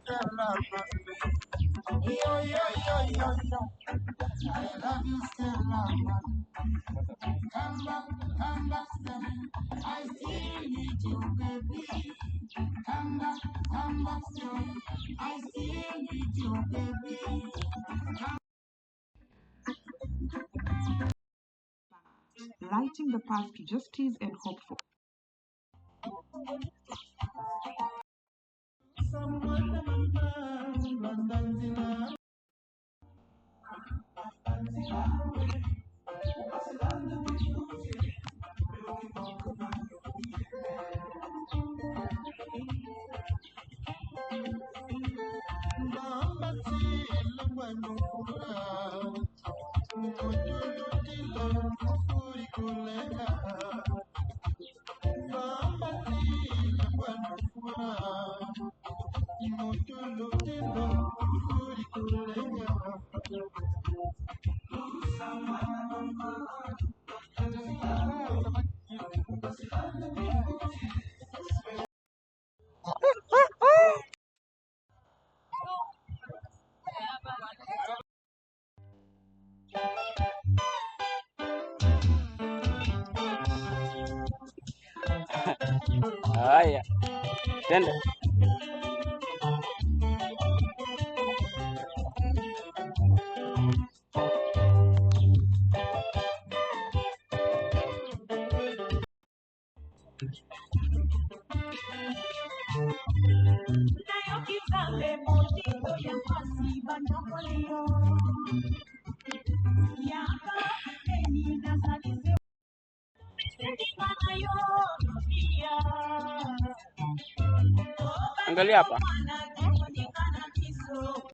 Stella. Yo, yo, yo, yo, yo. I love you, Stella. Come back, Stella. I still need you, baby. Come back, Stella. I still need you, baby. Lighting the path to justice and hope for. Haya, tende. Angalia hapa.